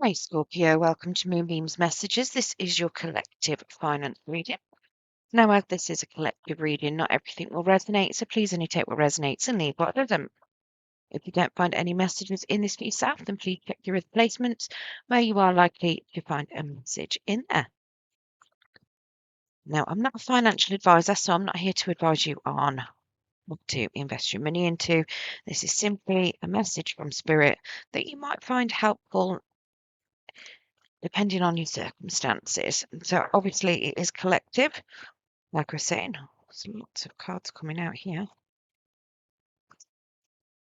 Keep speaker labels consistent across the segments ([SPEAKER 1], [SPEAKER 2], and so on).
[SPEAKER 1] Hi, Scorpio. Welcome to Moonbeam's Messages. This is your collective finance reading. Now, as this is a collective reading, not everything will resonate, so please only take what resonates and leave what doesn't. If you don't find any messages in this for yourself, then please check your replacements where you are likely to find a message in there. Now, I'm not a financial advisor, so I'm not here to advise you on what to invest your money into. This is simply a message from Spirit that you might find helpful depending on your circumstances. So obviously it is collective, like we're saying. There's lots of cards coming out here.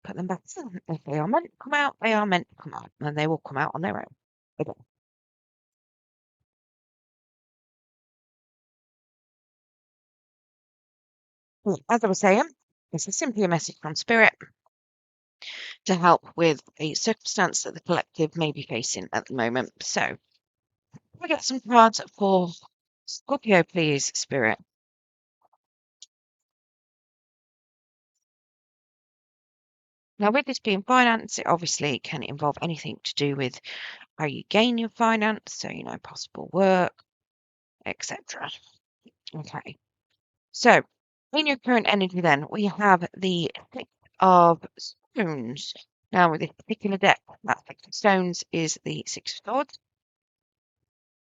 [SPEAKER 1] Put them back in. If they are meant to come out, they are meant to come out, and they will come out on their own. Okay. As I was saying, this is simply a message from Spirit to help with a circumstance that the collective may be facing at the moment. So, we get some cards for Scorpio, please, Spirit. Now, with this being finance, it obviously can involve anything to do with how you gain your finance, so, possible work, etc. Okay. So, in your current energy, then, we have the Six of Stones. Now, with this particular deck, that Six of Stones is the Six of Swords.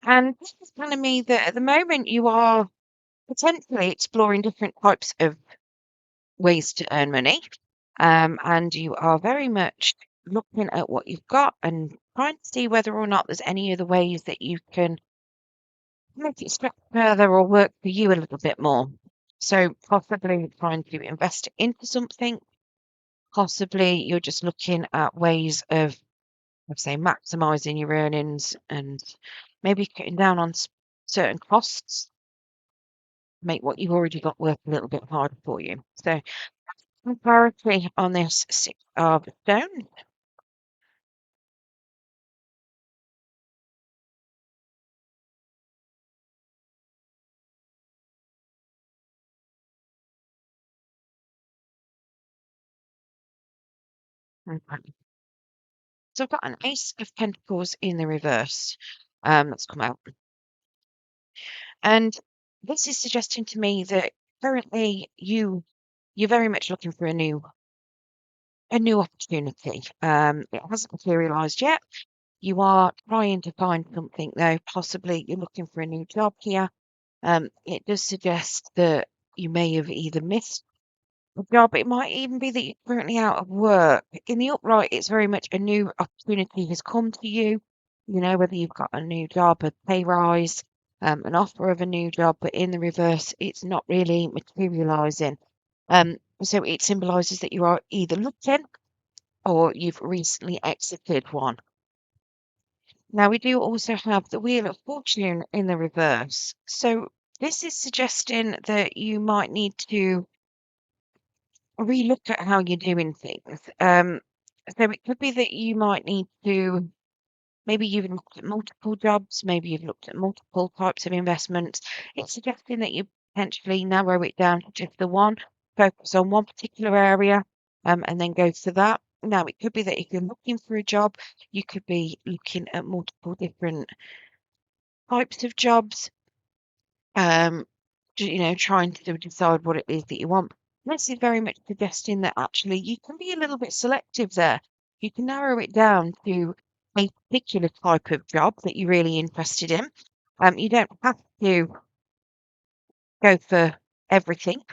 [SPEAKER 1] And this is telling me that at the moment you are potentially exploring different types of ways to earn money. And you are very much looking at what you've got and trying to see whether or not there's any other ways that you can make it stretch further or work for you a little bit more. So possibly trying to invest into something. Possibly you're just looking at ways of, let's say, maximizing your earnings and maybe cutting down on certain costs, make what you've already got work a little bit harder for you. So some clarity on this Six of Stones. Okay. So I've got an Ace of Pentacles in the reverse that's come out. And this is suggesting to me that currently you're very much looking for a new opportunity. It hasn't materialized yet. You are trying to find something though. Possibly you're looking for a new job here. It does suggest that you may have either missed a job. It might even be that you're currently out of work. In the upright, it's very much a new opportunity has come to you. Whether you've got a new job, a pay rise, an offer of a new job, but in the reverse, it's not really materializing. So it symbolizes that you are either looking or you've recently exited one. Now, we do also have the Wheel of Fortune in the reverse. So this is suggesting that you might need to relook at how you're doing things. So it could be that you might need to, maybe you've looked at multiple jobs, maybe you've looked at multiple types of investments. It's suggesting that you potentially narrow it down to just the one, focus on one particular area, and then go for that. Now, it could be that if you're looking for a job, you could be looking at multiple different types of jobs, trying to decide what it is that you want. This is very much suggesting that actually you can be a little bit selective there. You can narrow it down to a particular type of job that you're really interested in. You don't have to go for everything.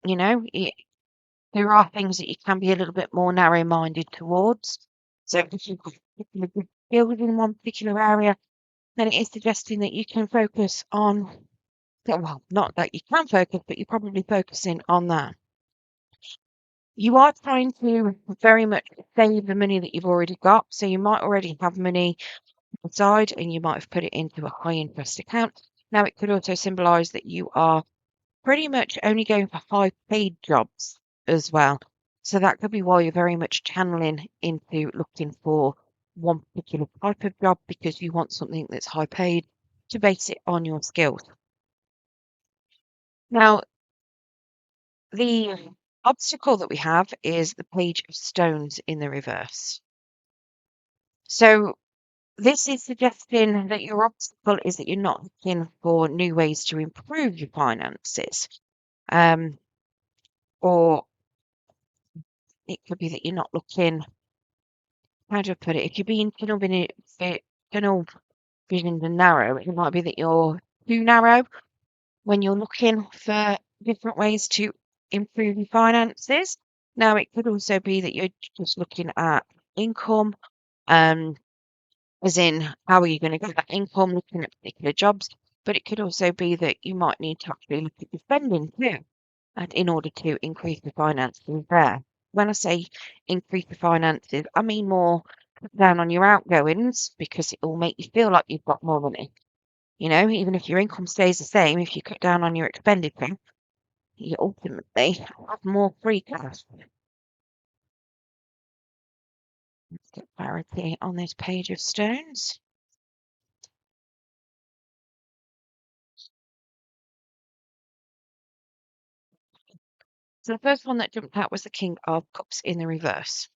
[SPEAKER 1] There are things that you can be a little bit more narrow-minded towards. So if you've got particular good skills in one particular area, then it is suggesting that you can focus on, well, not that you can focus, but you're probably focusing on that. You are trying to very much save the money that you've already got. So you might already have money aside and you might have put it into a high interest account. Now, it could also symbolize that you are pretty much only going for high paid jobs as well. So that could be why you're very much channeling into looking for one particular type of job because you want something that's high paid to base it on your skills. Now, the obstacle that we have is the Page of Stones in the reverse. So this is suggesting that your obstacle is that you're not looking for new ways to improve your finances. Or it could be that you're not looking, how do I put it? If you're being tunnel visioned and narrow, it might be that you're too narrow when you're looking for different ways to improve your finances. Now, it could also be that you're just looking at income, as in how are you going to get that income, looking at particular jobs, but it could also be that you might need to actually look at your spending too, and in order to increase the finances there. When I say increase the finances, I mean more cut down on your outgoings because it will make you feel like you've got more money. Even if your income stays the same, if you cut down on your expenditure, you ultimately have more free cash. Let's get clarity on this page of stones. So the first one that jumped out was the King of Cups in the reverse.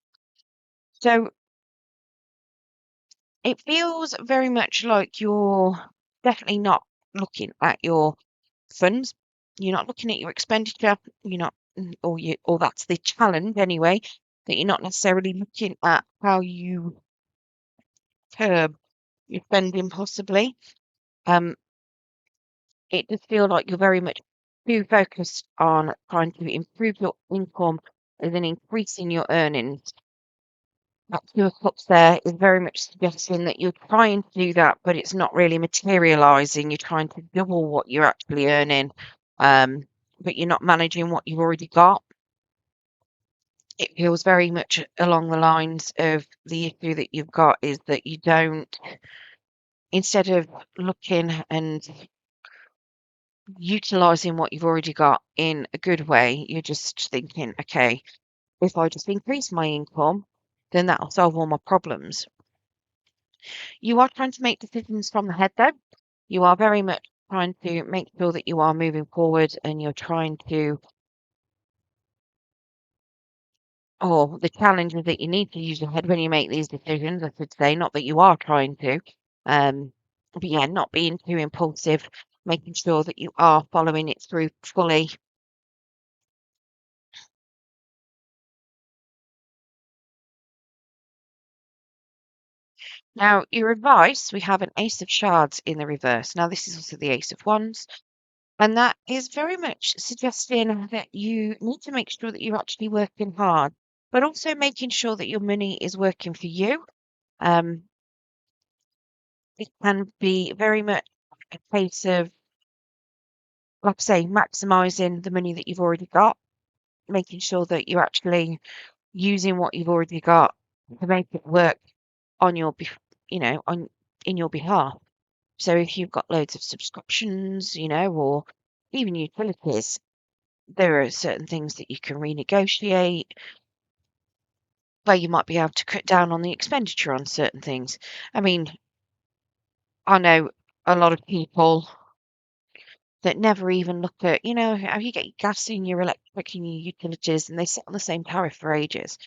[SPEAKER 1] So it feels very much like you're definitely not looking at your funds. You're not looking at your expenditure. You're not, or that's the challenge anyway, that you're not necessarily looking at how you curb your spending possibly. Um, it does feel like you're very much too focused on trying to improve your income and then increasing your earnings. That Two of Cups there is very much suggesting that you're trying to do that, but it's not really materializing. You're trying to double what you're actually earning, but you're not managing what you've already got. It feels very much along the lines of the issue that you've got is that you don't, instead of looking and utilizing what you've already got in a good way, you're just thinking, okay, if I just increase my income, then that'll solve all my problems. You are trying to make decisions from the head, though. You are very much trying to make sure that you are moving forward and you're trying to, or the challenge is that you need to use your head when you make these decisions, I should say, not that you are trying to. But yeah, not being too impulsive, making sure that you are following it through fully. Now, your advice, we have an Ace of Shards in the reverse. Now, this is also the Ace of Wands, and that is very much suggesting that you need to make sure that you're actually working hard, but also making sure that your money is working for you. Um, it can be very much a case of, like I say, maximizing the money that you've already got, making sure that you're actually using what you've already got to make it work on your, on in your behalf. So if you've got loads of subscriptions, or even utilities, there are certain things that you can renegotiate where you might be able to cut down on the expenditure on certain things. I mean, I know a lot of people that never even look at, how you get your gas and your electric and your utilities, and they sit on the same tariff for ages.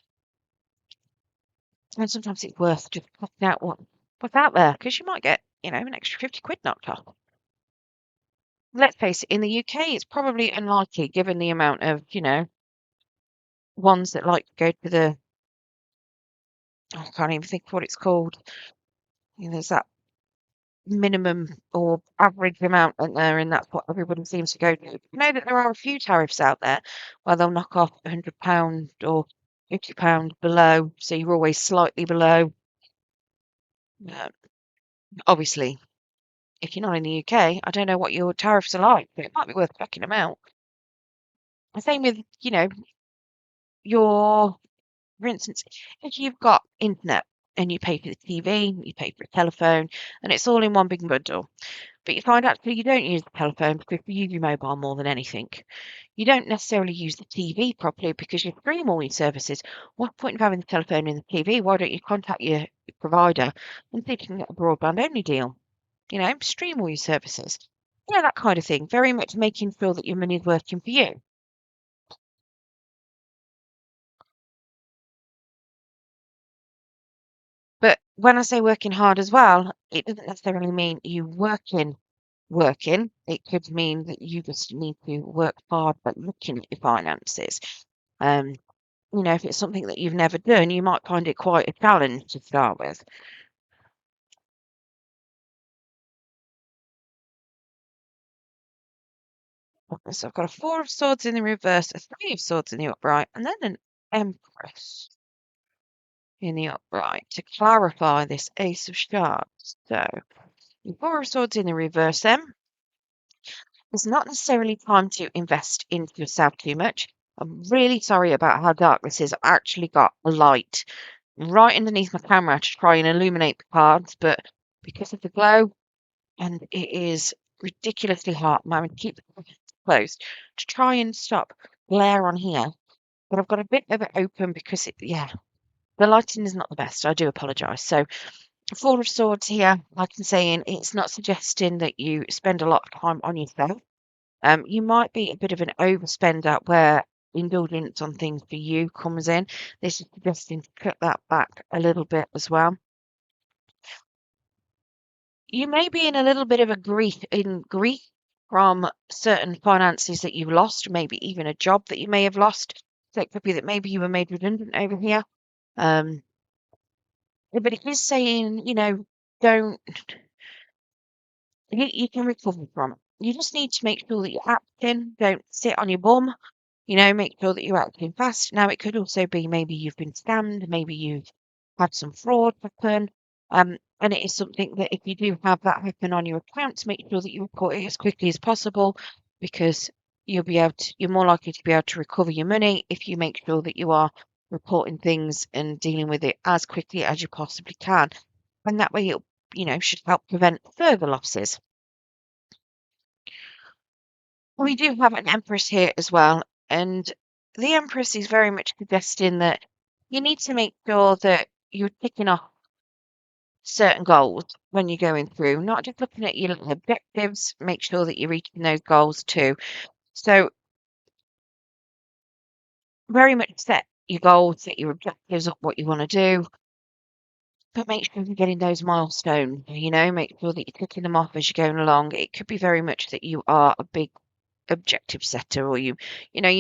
[SPEAKER 1] And sometimes it's worth just cutting out what's out there because you might get, an extra 50 quid knocked off. Let's face it, in the UK, it's probably unlikely given the amount of, ones that like to go to I can't even think of what it's called. There's that minimum or average amount in there, and that's what everybody seems to go to. You know that there are a few tariffs out there where they'll knock off £100 or £50 below, so you're always slightly below. Uh, Obviously, if you're not in the UK, I don't know what your tariffs are like, but it might be worth checking them out. The same with, your, for instance, if you've got internet and you pay for the TV, you pay for a telephone, and it's all in one big bundle, but you find actually you don't use the telephone because you use your mobile more than anything. You don't necessarily use the TV properly because you stream all your services. What point of having the telephone and the TV? Why don't you contact your provider and see if you can get a broadband only deal? Stream all your services. That kind of thing. Very much making sure that your money is working for you. But when I say working hard as well, it doesn't necessarily mean you working. It could mean that you just need to work hard at looking at your finances. Um, if it's something that you've never done, you might find it quite a challenge to start with. So I've got a Four of Swords in the reverse, a Three of Swords in the upright, and then an Empress in the upright to clarify this Ace of Shards. So, your Four of Swords in the reverse, then. It's not necessarily time to invest into yourself too much. I'm really sorry about how dark this is. I've actually got a light right underneath my camera to try and illuminate the cards, but because of the glow, and it is ridiculously hot, I'm having to keep the curtains closed to try and stop glare on here. But I've got a bit of it open because the lighting is not the best. I do apologise. So, Four of Swords here, like I'm saying, it's not suggesting that you spend a lot of time on yourself. You might be a bit of an overspender where indulgence on things for you comes in. This is suggesting to cut that back a little bit as well. You may be in a little bit of a grief from certain finances that you've lost, maybe even a job that you may have lost. So it could be that maybe you were made redundant over here. Um, but it is saying, don't you can recover from it. You just need to make sure that you're acting. Don't sit on your bum. Make sure that you're acting fast. Now, it could also be maybe you've been scammed, maybe you've had some fraud happen. And it is something that if you do have that happen on your account, make sure that you report it as quickly as possible because you're more likely to be able to recover your money if you make sure that you are reporting things and dealing with it as quickly as you possibly can. And that way it, should help prevent further losses. We do have an Empress here as well, and the Empress is very much suggesting that you need to make sure that you're ticking off certain goals when you're going through, not just looking at your little objectives, make sure that you're reaching those goals too. So, very much set your goals, set your objectives up, what you want to do, but make sure you're getting those milestones, make sure that you're ticking them off as you're going along. It could be very much that you are a big objective setter or you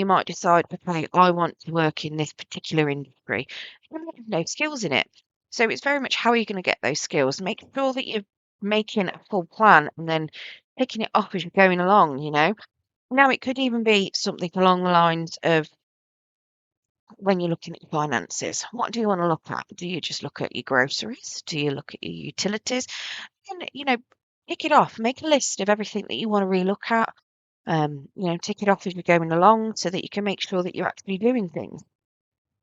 [SPEAKER 1] might decide, okay, I want to work in this particular industry. You might have no skills in it. So it's very much how are you going to get those skills? Make sure that you're making a full plan and then picking it up as you're going along. Now it could even be something along the lines of when you're looking at your finances. What do you want to look at? Do you just look at your groceries? Do you look at your utilities? And pick it off, make a list of everything that you want to relook at. Tick it off as you're going along so that you can make sure that you're actually doing things.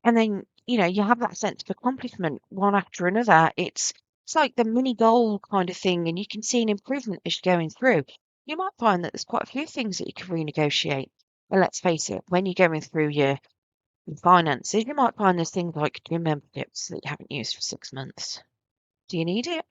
[SPEAKER 1] And then, you have that sense of accomplishment one after another. It's like the mini goal kind of thing, and you can see an improvement as you're going through. You might find that there's quite a few things that you can renegotiate. And let's face it, when you're going through your finances, you might find there's things like gym memberships that you haven't used for 6 months. Do you need it?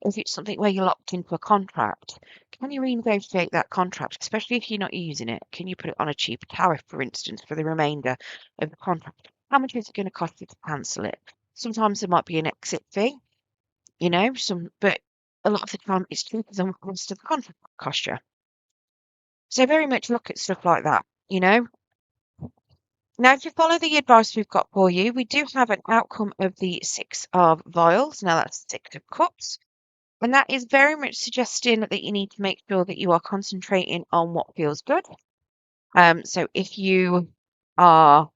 [SPEAKER 1] If it's something where you're locked into a contract, can you renegotiate that contract, especially if you're not using it? Can you put it on a cheaper tariff, for instance, for the remainder of the contract? How much is it going to cost you to cancel it? Sometimes there might be an exit fee, but a lot of the time it's cheaper than what the rest of the contract cost you. So very much look at stuff like that. Now, if you follow the advice we've got for you, we do have an outcome of the Six of Vials. Now, that's Six of Cups. And that is very much suggesting that you need to make sure that you are concentrating on what feels good. So if you are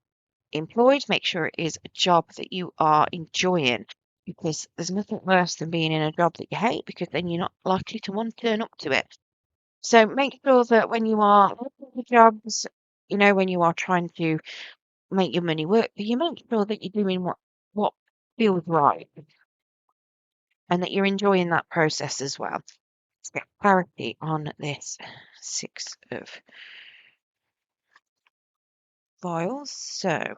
[SPEAKER 1] employed, make sure it is a job that you are enjoying because there's nothing worse than being in a job that you hate because then you're not likely to want to turn up to it. So make sure that when you are looking for jobs, when you are trying to make your money work, you make sure that you're doing what feels right and that you're enjoying that process as well. Let's get clarity on this Six of Vials. So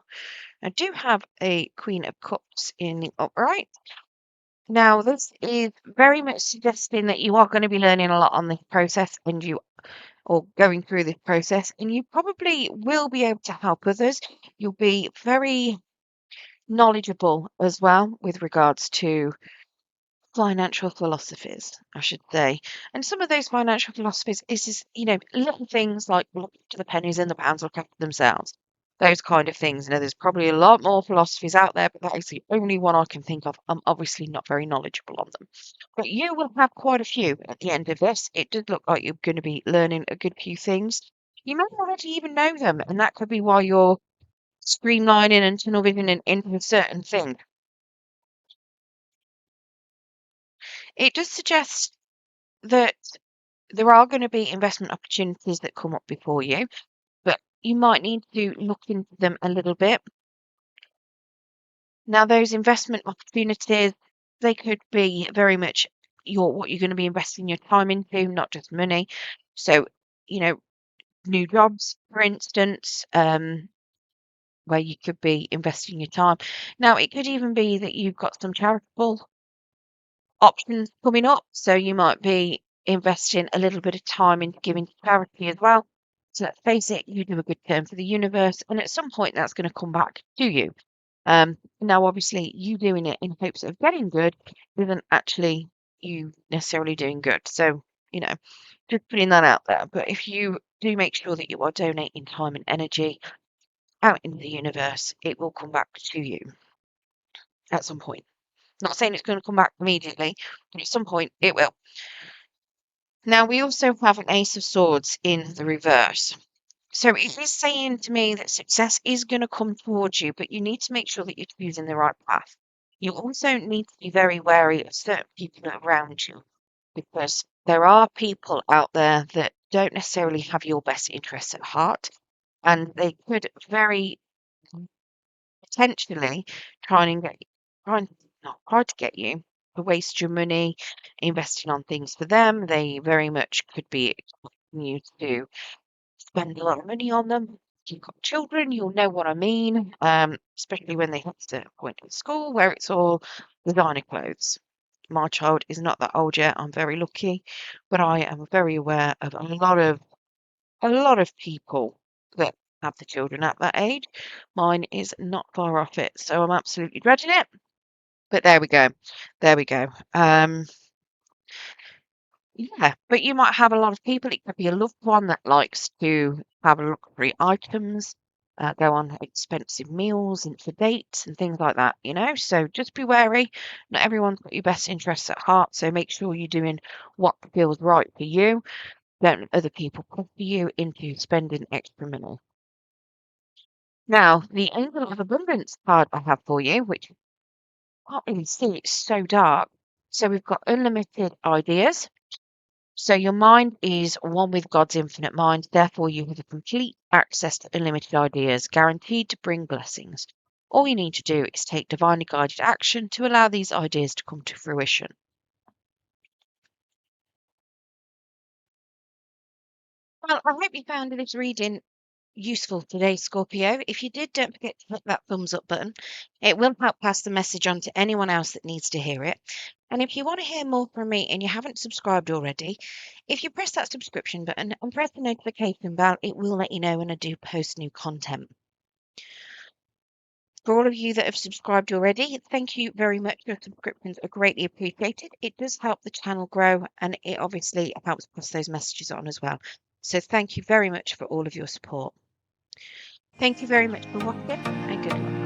[SPEAKER 1] I do have a Queen of Cups in the upright. Now, this is very much suggesting that you are going to be learning a lot on this process or going through this process, and you probably will be able to help others. You'll be very knowledgeable as well with regards to financial philosophies, I should say. And some of those financial philosophies is little things like look to the pennies and the pounds look after themselves. Those kind of things. There's probably a lot more philosophies out there, but that is the only one I can think of. I'm obviously not very knowledgeable on them. But you will have quite a few at the end of this. It does look like you're going to be learning a good few things. You may already even know them, and that could be why you're streamlining and tunnel visioning into a certain thing. It does suggest that there are going to be investment opportunities that come up before you, but you might need to look into them a little bit. Now, those investment opportunities, they could be very much what you're going to be investing your time into, not just money. So, you know, new jobs, for instance, where you could be investing your time. Now, it could even be that you've got some charitable options coming up. So you might be investing a little bit of time into giving to charity as well. So let's face it, you do a good turn for the universe, and at some point that's going to come back to you. Now, obviously, you doing it in hopes of getting good isn't actually you necessarily doing good. So, just putting that out there. But if you do make sure that you are donating time and energy out into the universe, it will come back to you at some point. Not saying it's going to come back immediately, but at some point it will. Now, we also have an Ace of Swords in the reverse. So it is saying to me that success is going to come towards you, but you need to make sure that you're choosing the right path. You also need to be very wary of certain people around you, because there are people out there that don't necessarily have your best interests at heart, and they could very potentially trying not try to get you to waste your money investing on things for them. They very much could be expecting you to spend a lot of money on them. If you've got children, you'll know what I mean, especially when they hit the point of school where it's all designer clothes. My child is not that old yet. I'm very lucky, but I am very aware of a lot of people that have the children at that age. Mine is not far off it, so I'm absolutely dreading it. But there we go. There we go. Yeah, but you might have a lot of people. It could be a loved one that likes to have luxury items, go on expensive meals and for dates and things like that. So just be wary. Not everyone's got your best interests at heart, so make sure you're doing what feels right for you. Don't let other people pressure you into spending extra money. Now, the Angel of Abundance card I have for you, which you can't really see, it's so dark. So we've got unlimited ideas. So your mind is one with God's infinite mind, therefore you have a complete access to unlimited ideas, guaranteed to bring blessings. All you need to do is take divinely guided action to allow these ideas to come to fruition. Well, I hope you found this reading useful today, Scorpio. If you did, don't forget to hit that thumbs up button. It will help pass the message on to anyone else that needs to hear it. And if you want to hear more from me and you haven't subscribed already, if you press that subscription button and press the notification bell, it will let you know when I do post new content. For all of you that have subscribed already, thank you very much. Your subscriptions are greatly appreciated. It does help the channel grow, and it obviously helps pass those messages on as well. So thank you very much for all of your support. Thank you very much for watching, and good luck.